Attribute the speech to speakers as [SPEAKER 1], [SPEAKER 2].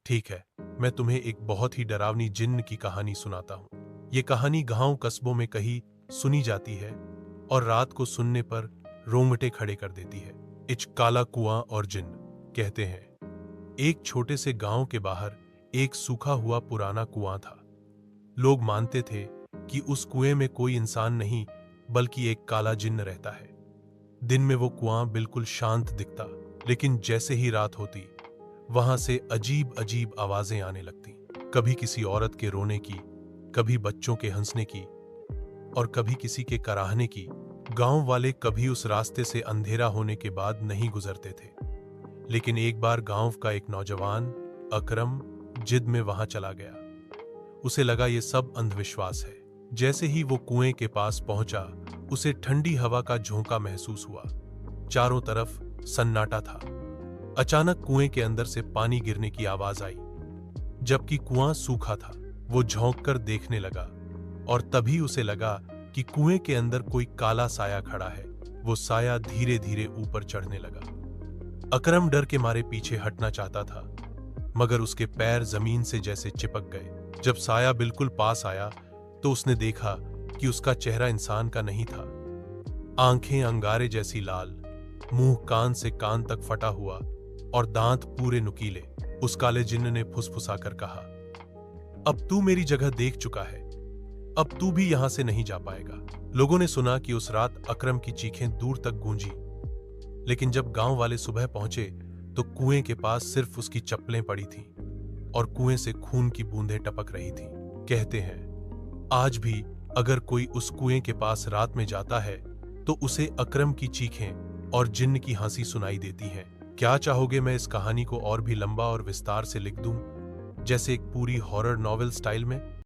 [SPEAKER 1] ठीक है, मैं तुम्हें एक बहुत ही डरावनी जिन्न की कहानी सुनाता हूँ। ये कहानी गांव कस्बों में कहीं सुनी जाती है और रात को सुनने पर रोंगटे खड़े कर देती है। इच काला कुआं और जिन्न। कहते हैं, एक छोटे से गांव के बाहर एक सूखा हुआ पुराना कुआं था। लोग मानते थे कि उस कुएं में कोई इंसान नहीं बल्कि एक काला जिन्न रहता है। दिन में वो कुआं बिल्कुल शांत दिखता, लेकिन जैसे ही रात होती वहां से अजीब अजीब आवाजें आने लगती। कभी किसी औरत के रोने की, कभी बच्चों के हंसने की और कभी किसी के कराहने की। गांव वाले कभी उस रास्ते से अंधेरा होने के बाद नहीं गुजरते थे। लेकिन एक बार गांव का एक नौजवान अकरम जिद में वहां चला गया। उसे लगा ये सब अंधविश्वास है। जैसे ही वो कुएं के पास पहुंचा, उसे ठंडी हवा का झोंका महसूस हुआ। चारों तरफ सन्नाटा था। अचानक कुएं के अंदर से पानी गिरने की आवाज आई। जबकि कुआं सूखा था, वो झोंक कर देखने लगा और तभी उसे लगा कि कुएं के अंदर कोई काला साया खड़ा है। वो साया धीरे धीरे ऊपर चढ़ने लगा। अकरम डर के मारे पीछे हटना चाहता था, मगर उसके पैर जमीन से जैसे चिपक गए। जब साया बिल्कुल पास आया तो उसने देखा कि उसका चेहरा इंसान का नहीं था। आंखें अंगारे जैसी लाल, मुंह कान से कान तक फटा हुआ और दांत पूरे नुकीले। उस काले जिन्न ने फुसफुसाकर कहा, अब तू मेरी जगह देख चुका है, अब तू भी यहां से नहीं जा पाएगा। लोगों ने सुना कि उस रात अकरम की चीखें दूर तक गूंजी। लेकिन जब गांव वाले सुबह पहुंचे तो कुएं के पास सिर्फ उसकी चप्पलें पड़ी थीं और कुएं से खून की बूंदें टपक रही थीं। कहते हैं, आज भी अगर कोई उस कुएं के पास रात में जाता है तो उसे अकरम की चीखें और जिन्न की हंसी सुनाई देती हैं। क्या चाहोगे मैं इस कहानी को और भी लंबा और विस्तार से लिख दूं, जैसे एक पूरी हॉरर नॉवेल स्टाइल में?